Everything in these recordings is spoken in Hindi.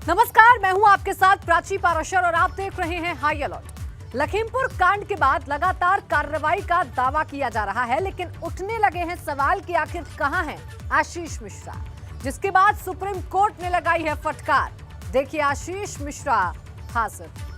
नमस्कार, मैं हूं आपके साथ प्राची पाराशर और आप देख रहे हैं हाई अलर्ट। लखीमपुर कांड के बाद लगातार कार्रवाई का दावा किया जा रहा है, लेकिन उठने लगे हैं सवाल कि आखिर कहां है आशीष मिश्रा, जिसके बाद सुप्रीम कोर्ट ने लगाई है फटकार। देखिए आशीष मिश्रा हाजिर।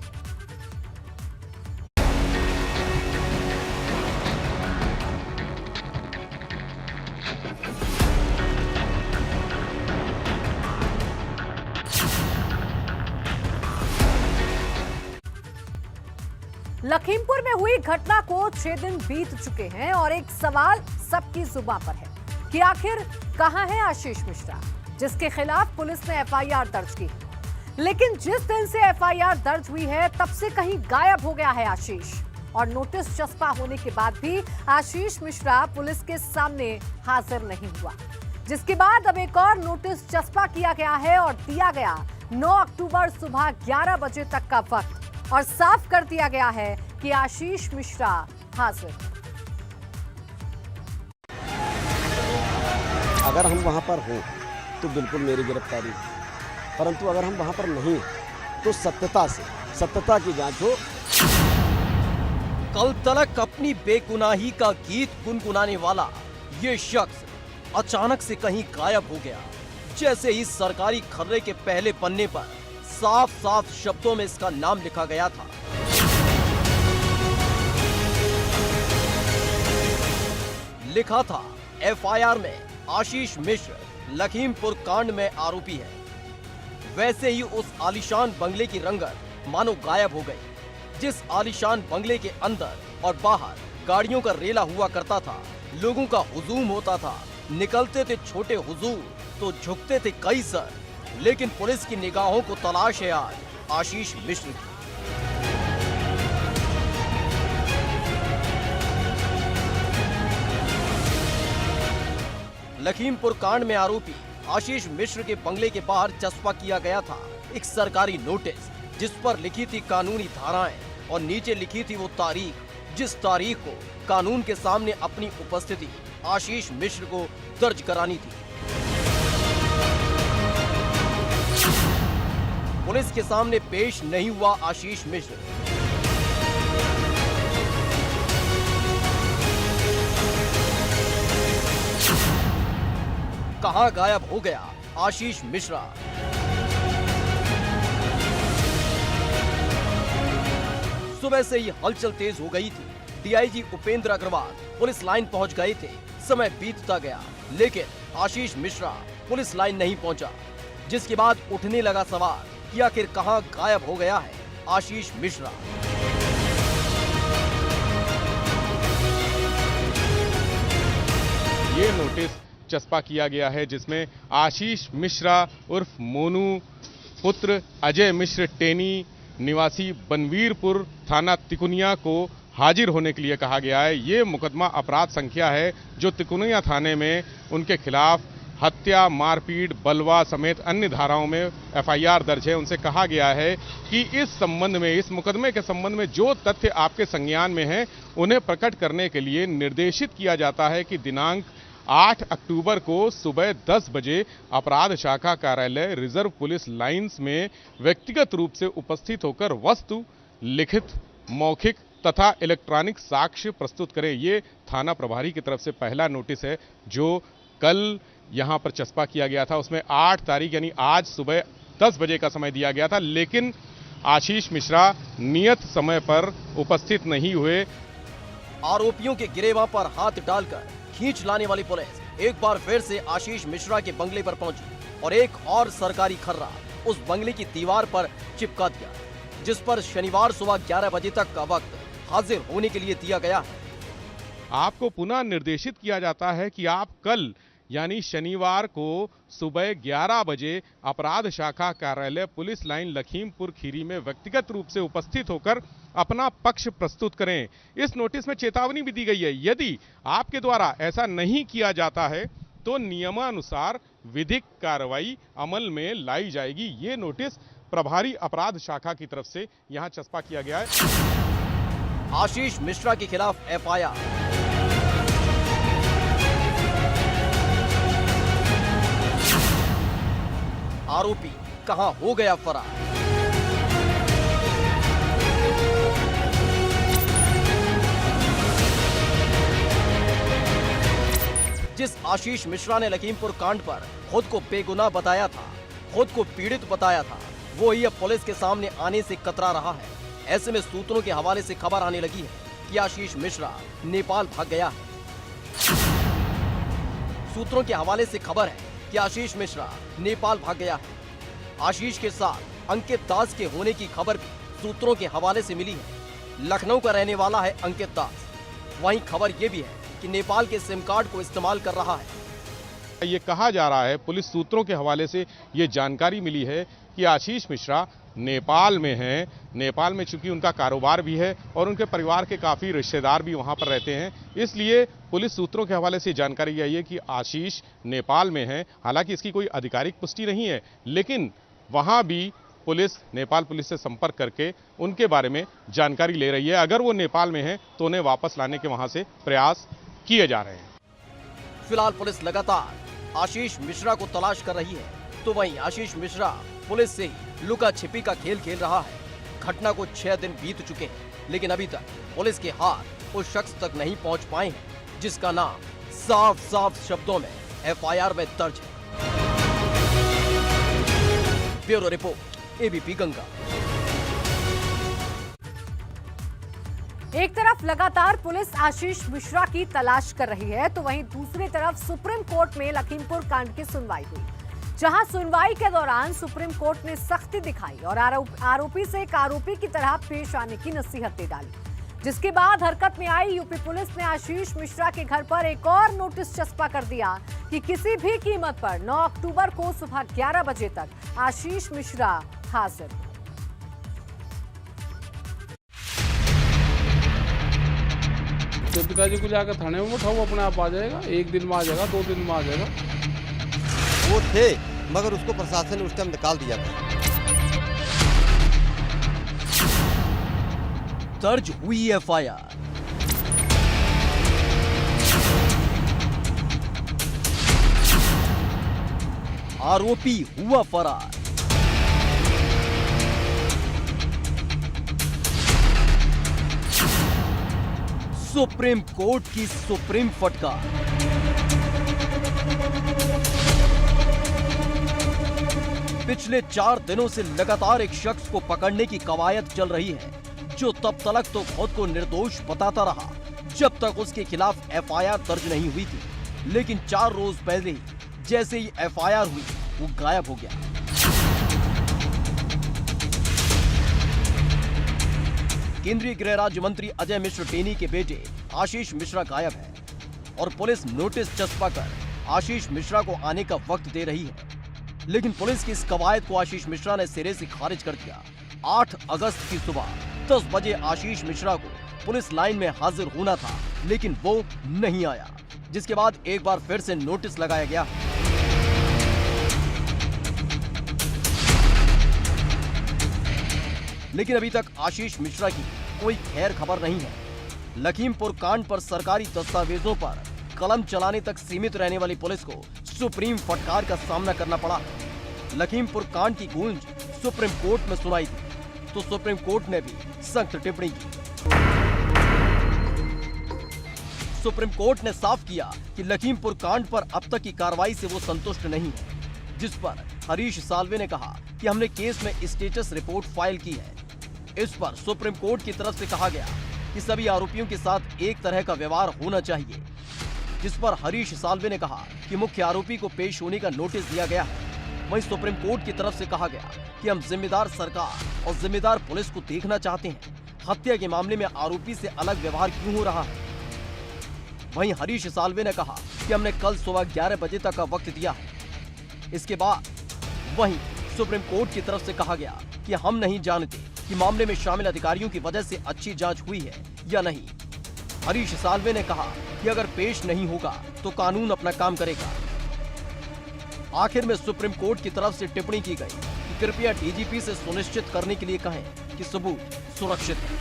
लखीमपुर में हुई घटना को 6 दिन बीत चुके हैं और एक सवाल सबकी जुबान पर है कि आखिर कहां है आशीष मिश्रा, जिसके खिलाफ पुलिस ने एफआईआर दर्ज की। लेकिन जिस दिन से एफआईआर दर्ज हुई है तब से कहीं गायब हो गया है आशीष, और नोटिस चस्पा होने के बाद भी आशीष मिश्रा पुलिस के सामने हाजिर नहीं हुआ, जिसके बाद अब एक और नोटिस चस्पा किया गया है और दिया गया 9 अक्टूबर सुबह 11 बजे तक का वक्त, और साफ कर दिया गया है कि आशीष मिश्रा हाजिर। अगर हम वहां पर हों तो बिल्कुल मेरी गिरफ्तारी, परंतु अगर हम वहां पर नहीं तो सत्यता की जांच हो। कल तलक अपनी बेगुनाही का गीत गुनगुनाने वाला ये शख्स अचानक से कहीं गायब हो गया। जैसे ही सरकारी खर्रे के पहले पन्ने पर साफ शब्दों में इसका नाम लिखा गया था। लिखा था एफआईआर में आशीष मिश्र लखीमपुर कांड में आरोपी है। वैसे ही उस आलीशान बंगले की रंगत मानो गायब हो गई। जिस आलीशान बंगले के अंदर और बाहर गाड़ियों का रेला हुआ करता था, लोगों का हुजूम होता था, निकलते थे छोटे हुजूर तो झुकते थे कई सर, लेकिन पुलिस की निगाहों को तलाश है आज आशीष मिश्र की। लखीमपुर कांड में आरोपी आशीष मिश्र के बंगले के बाहर चस्पा किया गया था एक सरकारी नोटिस, जिस पर लिखी थी कानूनी धाराएं और नीचे लिखी थी वो तारीख, जिस तारीख को कानून के सामने अपनी उपस्थिति आशीष मिश्र को दर्ज करानी थी। पुलिस के सामने पेश नहीं हुआ आशीष मिश्र। कहां गायब हो गया आशीष मिश्रा? सुबह से ही हलचल तेज हो गई थी। DIG Upendra Agrawal police line पहुंच गए थे। समय बीतता गया, लेकिन आशीष मिश्रा पुलिस लाइन नहीं पहुंचा, जिसके बाद उठने लगा सवाल कि आखिर कहां गायब हो गया है आशीष मिश्रा। ये नोटिस चस्पा किया गया है जिसमें आशीष मिश्रा उर्फ मोनू पुत्र अजय मिश्र टेनी निवासी बनवीरपुर थाना तिकुनिया को हाजिर होने के लिए कहा गया है। ये मुकदमा अपराध संख्या है जो तिकुनिया थाने में उनके खिलाफ हत्या, मारपीट, बलवा समेत अन्य धाराओं में एफआईआर दर्ज है। उनसे कहा गया है कि इस संबंध में, इस मुकदमे के संबंध में जो तथ्य आपके संज्ञान में हैं उन्हें प्रकट करने के लिए निर्देशित किया जाता है कि दिनांक 8 अक्टूबर को सुबह 10 बजे अपराध शाखा कार्यालय रिजर्व पुलिस लाइंस में व्यक्तिगत रूप से उपस्थित होकर वस्तु, लिखित, मौखिक तथा इलेक्ट्रॉनिक साक्ष्य प्रस्तुत करें। ये थाना प्रभारी की तरफ से पहला नोटिस है जो कल यहां पर चस्पा किया गया था। उसमें 8 तारीख यानी आज सुबह 10 बजे का समय दिया गया था, लेकिन आशीष मिश्रा नियत समय पर उपस्थित नहीं हुए। आरोपियों के गिरेबां पर हाथ डालकर खींच लाने वाली पुलिस एक बार फिर से आशीष मिश्रा के बंगले पर पहुंची और एक और सरकारी खर्रा उस बंगले की दीवार पर चिपका दिया, जिस पर शनिवार सुबह 11 बजे तक का वक्त हाजिर होने के लिए दिया गया है। आपको पुनः निर्देशित किया जाता है कि आप कल यानी शनिवार को सुबह 11 बजे अपराध शाखा कार्यालय पुलिस लाइन लखीमपुर खीरी में व्यक्तिगत रूप से उपस्थित होकर अपना पक्ष प्रस्तुत करें। इस नोटिस में चेतावनी भी दी गई है, यदि आपके द्वारा ऐसा नहीं किया जाता है तो नियमानुसार विधिक कार्रवाई अमल में लाई जाएगी। ये नोटिस प्रभारी अपराध शाखा की तरफ से यहां चस्पा किया गया है। आशीष मिश्रा के खिलाफ एफआईआर। आरोपी कहां हो गया फरार। जिस आशीष मिश्रा ने लखीमपुर कांड पर खुद को बेगुनाह बताया था, खुद को पीड़ित बताया था, वो ही अब पुलिस के सामने आने से कतरा रहा है। ऐसे में सूत्रों के हवाले से खबर आने लगी है कि आशीष मिश्रा नेपाल भाग गया है। सूत्रों के हवाले से खबर है कि आशीष मिश्रा नेपाल भाग गया है। आशीष के साथ अंकित दास के होने की खबर भी सूत्रों के हवाले से मिली है। लखनऊ का रहने वाला है अंकित दास। वहीं खबर यह भी है कि नेपाल के सिम कार्ड को इस्तेमाल कर रहा है। ये कहा जा रहा है, पुलिस सूत्रों के हवाले से ये जानकारी मिली है कि आशीष मिश्रा नेपाल में हैं। नेपाल में चूंकि उनका कारोबार भी है और उनके परिवार के काफ़ी रिश्तेदार भी वहां पर रहते हैं, इसलिए पुलिस सूत्रों के हवाले से जानकारी आई है कि आशीष नेपाल में हैं। हालांकि इसकी कोई आधिकारिक पुष्टि नहीं है, लेकिन वहां भी पुलिस नेपाल पुलिस से संपर्क करके उनके बारे में जानकारी ले रही है। अगर वो नेपाल में हैं तो उन्हें वापस लाने के वहां से प्रयास किए जा रहे हैं। फिलहाल पुलिस लगातार आशीष मिश्रा को तलाश कर रही है, तो वहीं आशीष मिश्रा पुलिस से ही लुका छिपी का खेल खेल रहा है। घटना को 6 दिन बीत चुके हैं, लेकिन अभी तक पुलिस के हाथ उस शख्स तक नहीं पहुंच पाए हैं जिसका नाम साफ साफ शब्दों में एफआईआर में दर्ज है। Bureau report, ABP Ganga. एक तरफ लगातार पुलिस आशीष मिश्रा की तलाश कर रही है, तो वहीं दूसरी तरफ सुप्रीम कोर्ट में लखीमपुर कांड की सुनवाई हुई, जहां सुनवाई के दौरान सुप्रीम कोर्ट ने सख्ती दिखाई और आरोपी से एक आरोपी की तरह पेश आने की नसीहतें डाली, जिसके बाद हरकत में आई यूपी पुलिस ने आशीष मिश्रा के घर पर एक और नोटिस चस्पा कर दिया कि किसी भी कीमत पर 9 अक्टूबर को सुबह 11 बजे तक आशीष मिश्रा हाजिर। तो पिताजी को जाकर थाने में उठाओ, अपने आप आ जाएगा। 1 दिन में आ जाएगा, 2 दिन में आ जाएगा। वो थे, मगर उसको प्रशासन ने उस टाइम निकाल दिया था। दर्ज हुई एफआईआर। आरोपी हुआ फरार। सुप्रीम कोर्ट की सुप्रीम फटकार। पिछले 4 दिनों से लगातार एक शख्स को पकड़ने की कवायद चल रही है, जो तब तक तो खुद को निर्दोष बताता रहा जब तक उसके खिलाफ एफआईआर दर्ज नहीं हुई थी। लेकिन 4 रोज पहले ही जैसे ही एफआईआर हुई, वो गायब हो गया। केंद्रीय गृह राज्य मंत्री अजय मिश्र टेनी के बेटे आशीष मिश्रा गायब है और पुलिस नोटिस चस्पा कर आशीष मिश्रा को आने का वक्त दे रही है। लेकिन पुलिस की इस कवायद को आशीष मिश्रा ने सिरे से खारिज कर दिया। 8 अगस्त की सुबह 10 बजे आशीष मिश्रा को पुलिस लाइन में हाजिर होना था, लेकिन वो नहीं आया, जिसके बाद एक बार फिर से नोटिस लगाया गया। लेकिन अभी तक आशीष मिश्रा की कोई खैर खबर नहीं है। लखीमपुर कांड पर सरकारी दस्तावेजों पर कलम चलाने तक सीमित रहने वाली पुलिस को सुप्रीम फटकार का सामना करना पड़ा। लखीमपुर कांड की गूंज सुप्रीम कोर्ट में सुनाई थी, तो सुप्रीम कोर्ट ने भी सख्त टिप्पणी की। सुप्रीम कोर्ट ने साफ किया कि लखीमपुर कांड पर अब तक की कार्रवाई से वो संतुष्ट नहीं है, जिस पर हरीश साल्वे ने कहा कि हमने केस में स्टेटस रिपोर्ट फाइल की है। इस पर सुप्रीम कोर्ट की तरफ से कहा गया कि सभी आरोपियों के साथ एक तरह का व्यवहार होना चाहिए, जिस पर हरीश साल्वे ने कहा कि मुख्य आरोपी को पेश होने का नोटिस दिया गया है। वहीं सुप्रीम कोर्ट की तरफ से कहा गया कि हम जिम्मेदार सरकार और जिम्मेदार पुलिस को देखना चाहते हैं, हत्या के मामले में आरोपी से अलग व्यवहार क्यों हो रहा है। वहीं हरीश साल्वे ने कहा कि हमने कल सुबह 11 बजे तक का वक्त दिया है। इसके बाद वहीं सुप्रीम कोर्ट की तरफ से कहा गया कि हम नहीं जानते कि मामले में शामिल अधिकारियों की वजह से अच्छी जांच हुई है या नहीं। हरीश साल्वे ने कहा कि अगर पेश नहीं होगा तो कानून अपना काम करेगा। आखिर में सुप्रीम कोर्ट की तरफ से टिप्पणी की गई कि कृपया डीजीपी से सुनिश्चित करने के लिए कहें कि सबूत सुरक्षित है।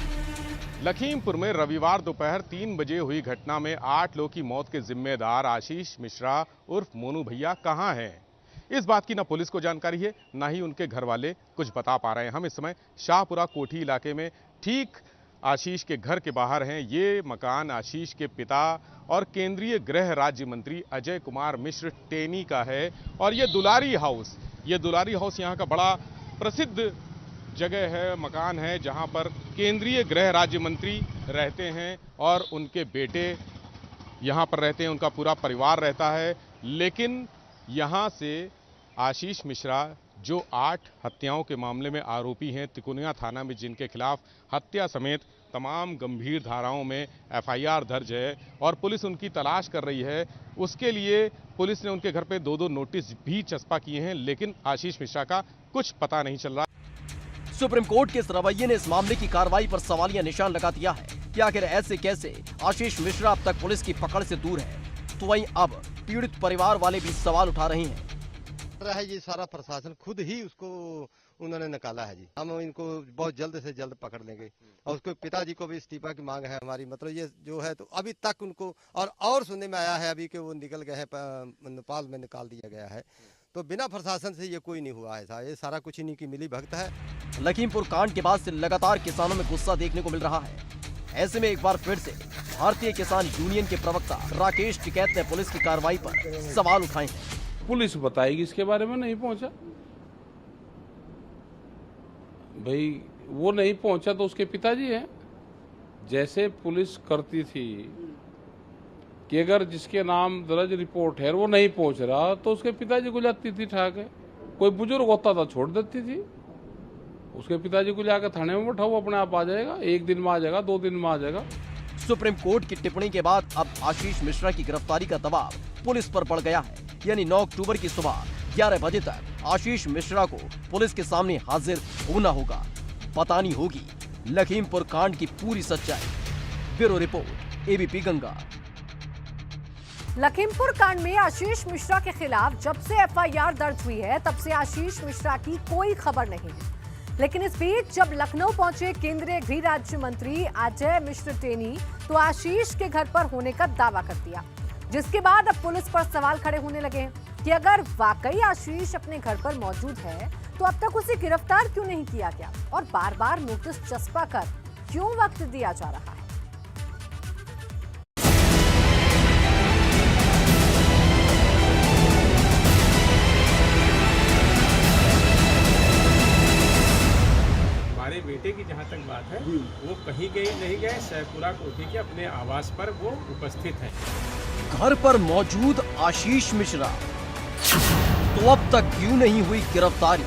लखीमपुर में रविवार दोपहर 3 बजे हुई घटना में 8 लोगों की मौत के जिम्मेदार आशीष मिश्रा उर्फ मोनू भैया कहां हैं? इस बात की ना पुलिस को जानकारी है, ना ही उनके घर वाले कुछ बता पा रहे हैं। हम इस समय शाहपुरा कोठी इलाके में ठीक आशीष के घर के बाहर हैं। ये मकान आशीष के पिता और केंद्रीय गृह राज्य मंत्री अजय कुमार मिश्र टेनी का है और ये दुलारी हाउस यहाँ का बड़ा प्रसिद्ध जगह है, मकान है, जहाँ पर केंद्रीय गृह राज्य मंत्री रहते हैं और उनके बेटे यहाँ पर रहते हैं, उनका पूरा परिवार रहता है। लेकिन यहाँ से आशीष मिश्रा जो 8 हत्याओं के मामले में आरोपी हैं, तिकोनिया थाना में जिनके खिलाफ हत्या समेत तमाम गंभीर धाराओं में एफआईआर दर्ज है और पुलिस उनकी तलाश कर रही है, उसके लिए पुलिस ने उनके घर पे 2-2 नोटिस भी चस्पा किए हैं, लेकिन आशीष मिश्रा का कुछ पता नहीं चल रहा। सुप्रीम कोर्ट के इस रवैये ने इस मामले की कार्रवाई पर सवालिया निशान लगा दिया है कि आखिर ऐसे कैसे आशीष मिश्रा अब तक पुलिस की पकड़ से दूर है। तो वहीं अब पीड़ित परिवार वाले भी सवाल उठा रहे हैं। ये सारा प्रशासन खुद ही उसको उन्होंने निकाला है जी। हम इनको बहुत जल्द से जल्द पकड़ लेंगे और उसके पिताजी को भी इस्तीफा की मांग है हमारी। मतलब ये जो है तो अभी तक उनको और सुनने में आया है अभी कि वो निकल गए हैं, नेपाल में निकाल दिया गया है। तो बिना प्रशासन से ये कोई नहीं हुआ है, ये सारा कुछ इन्हीं की मिली भगत है। लखीमपुर कांड के बाद से लगातार किसानों में गुस्सा देखने को मिल रहा है। ऐसे में एक बार फिर से भारतीय किसान यूनियन के प्रवक्ता राकेश टिकैत ने पुलिस की कार्रवाई पर सवाल उठाए हैं। पुलिस बताएगी इसके बारे में, नहीं पहुंचा भाई, वो नहीं पहुंचा तो उसके पिताजी हैं। जैसे पुलिस करती थी कि अगर जिसके नाम दर्ज रिपोर्ट है वो नहीं पहुंच रहा तो उसके पिताजी को जाती थी ठा के। कोई बुजुर्ग होता था छोड़ देती थी, उसके पिताजी को जाकर थाने में बैठाओ, अपने आप आ जाएगा, 1 दिन में आ जाएगा, 2 दिन में आ जाएगा। सुप्रीम कोर्ट की टिप्पणी के बाद अब आशीष मिश्रा की गिरफ्तारी का दबाव पुलिस पर बढ़ गया है। यानी 9 अक्टूबर की सुबह 11 बजे तक आशीष मिश्रा को पुलिस के सामने हाजिर होना होगा। बतानी होगी लखीमपुर कांड की पूरी सच्चाई। Bureau report, ABP Ganga. Lakhimpur कांड में आशीष मिश्रा के खिलाफ जब से एफआईआर दर्ज हुई है तब से आशीष मिश्रा की कोई खबर नहीं है। लेकिन इस बीच जब लखनऊ पहुंचे केंद्रीय गृह राज्य मंत्री अजय मिश्र टेनी तो आशीष के घर पर होने का दावा कर दिया, जिसके बाद अब पुलिस पर सवाल खड़े होने लगे हैं कि अगर वाकई आशीष अपने घर पर मौजूद है तो अब तक उसे गिरफ्तार क्यों नहीं किया गया और बार बार नोटिस चस्पा कर क्यों वक्त दिया जा रहा है। हमारे बेटे की जहाँ तक बात है वो कहीं गए नहीं गए, शाहपुरा कोठी के अपने आवास पर वो उपस्थित हैं। घर पर मौजूद आशीष मिश्रा, तो अब तक क्यों नहीं हुई गिरफ्तारी?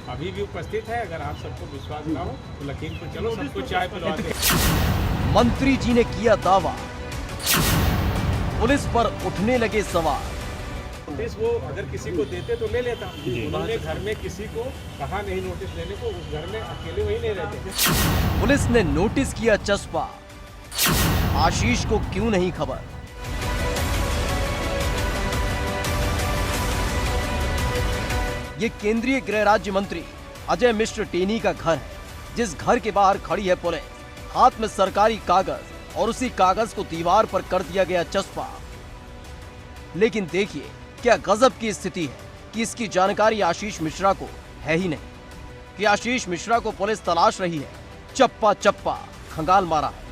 अभी भी उपस्थित है। अगर आप सबको विश्वास ना हो तो लखीमपुर चलो, सबको चाय पिलवाते। मंत्री जी ने किया दावा, पुलिस पर उठने लगे सवाल। नोटिस वो अगर किसी को देते तो ले लेता। उन्होंने घर में किसी को कहा नहीं नोटिस लेने को, उस घर में अकेले वही नहीं रहते। पुलिस ने नोटिस किया चस्पा, आशीष को क्यों नहीं खबर? ये केंद्रीय गृह राज्य मंत्री अजय मिश्र टेनी का घर है, जिस घर के बाहर खड़ी है पुलिस, हाथ में सरकारी कागज और उसी कागज को दीवार पर कर दिया गया चस्पा। लेकिन देखिए क्या गजब की स्थिति है कि इसकी जानकारी आशीष मिश्रा को है ही नहीं कि आशीष मिश्रा को पुलिस तलाश रही है। चप्पा चप्पा खंगाल मारा है।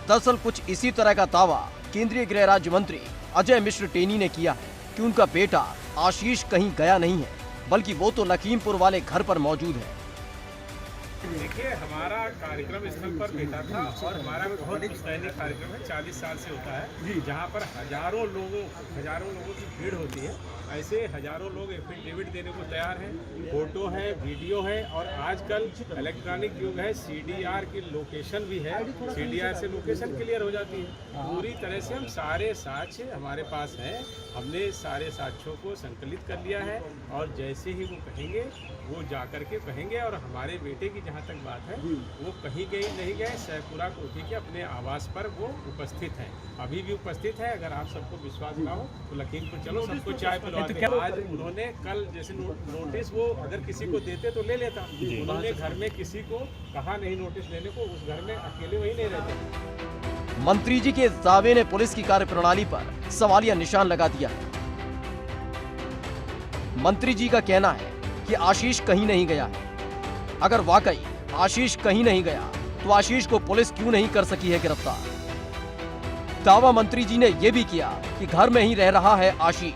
दरअसल कुछ इसी तरह का दावा केंद्रीय गृह राज्य मंत्री अजय मिश्र टेनी ने किया है कि उनका बेटा आशीष कहीं गया नहीं है, बल्कि वो तो लखीमपुर वाले घर पर मौजूद है। देखिए, हमारा कार्यक्रम स्थल पर बेटा था और हमारा बहुत पुश्तैनी कार्यक्रम है, 40 साल से होता है, जहाँ पर हजारों लोगों की भीड़ होती है। ऐसे हजारों लोग एफिडेविट देने को तैयार हैं, फोटो है, वीडियो है और आजकल इलेक्ट्रॉनिक युग है, सीडीआर की लोकेशन भी है, सीडीआर से लोकेशन क्लियर हो जाती है। पूरी तरह से हम सारे साक्ष्य हमारे पास हैं, हमने सारे साक्ष्यों को संकलित कर लिया है और जैसे ही वो कहेंगे वो जा कर के कहेंगे। और हमारे बेटे की जहाँ तक बात है वो कहीं गए नहीं गए, शाहपुरा कोठी के अपने आवास पर वो उपस्थित हैं। अभी भी उपस्थित है। अगर आप सबको विश्वास ना हो तो लखीमपुर चलो, सबको चाय पिलवाते। आज उन्होंने कल जैसे नोटिस वो अगर किसी को देते तो ले लेता। उन्होंने घर में किसी को कहा नहीं नोटिस लेने को, उस घर में अकेले वही नहीं रहते। मंत्री जी के इस दावे ने पुलिस की कार्यप्रणाली पर सवालिया निशान लगा दिया है। मंत्री जी का कहना है कि आशीष कहीं नहीं गया है। अगर वाकई आशीष कहीं नहीं गया तो आशीष को पुलिस क्यों नहीं कर सकी है गिरफ्तार? दावा मंत्री जी ने यह भी किया कि घर में ही रह रहा है आशीष।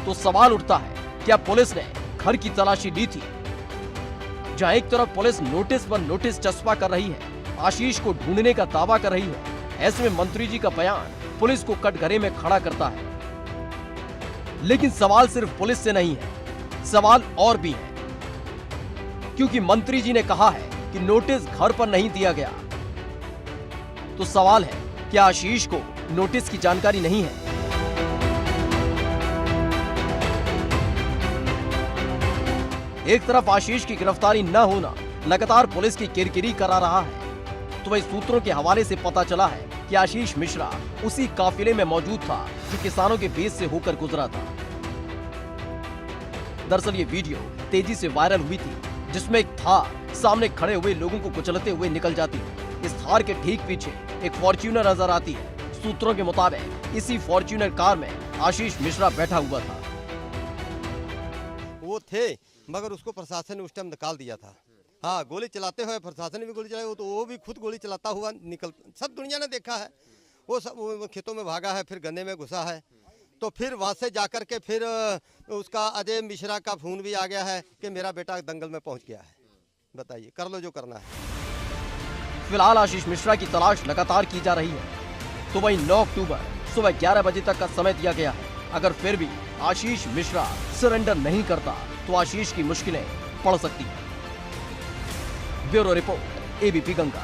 तो सवाल उठता है, क्या पुलिस ने घर की तलाशी ली थी? जहां एक तरफ पुलिस नोटिस पर नोटिस चस्पा कर रही है, आशीष को ढूंढने का दावा कर रही है, ऐसे में मंत्री जी का बयान पुलिस को कटघरे में खड़ा करता है। लेकिन सवाल सिर्फ पुलिस से नहीं है, सवाल और भी है, क्योंकि मंत्री जी ने कहा है कि नोटिस घर पर नहीं दिया गया। तो सवाल है, क्या आशीष को नोटिस की जानकारी नहीं है? एक तरफ आशीष की गिरफ्तारी न होना लगातार पुलिस की किरकिरी करा रहा है, तो वही सूत्रों के हवाले से पता चला है कि आशीष मिश्रा उसी काफिले में मौजूद था जो किसानों के बीच से होकर गुजरा था। दरअसल ये वीडियो तेजी से वायरल हुई थी, जिसमें एक थार सामने खड़े हुए लोगों को कुचलते हुए निकल जाती है। इस थार के ठीक पीछे एक फॉर्च्यूनर नजर आती है। सूत्रों के मुताबिक इसी फॉर्च्यूनर कार में आशीष मिश्रा बैठा हुआ था। वो थे, मगर उसको प्रशासन ने उस टाइम निकाल दिया था। हाँ, गोली चलाते हुए प्रशासन ने भी गोली चलाई, वो भी खुद गोली चलाता हुआ निकल, सब दुनिया ने देखा है। वो सब वो खेतों में भागा है, फिर गन्ने में घुसा है, तो फिर वहाँ से जाकर के फिर उसका अजय मिश्रा का फोन भी आ गया है कि मेरा बेटा दंगल में पहुँच गया है। बताइए, कर लो जो करना है। फिलहाल आशीष मिश्रा की तलाश लगातार की जा रही है। तो वहीं 9 अक्टूबर सुबह 11 बजे तक का समय दिया गया है। अगर फिर भी आशीष मिश्रा सरेंडर नहीं करता तो आशीष की मुश्किलें पड़ सकती हैं। Bureau report, ABP Ganga.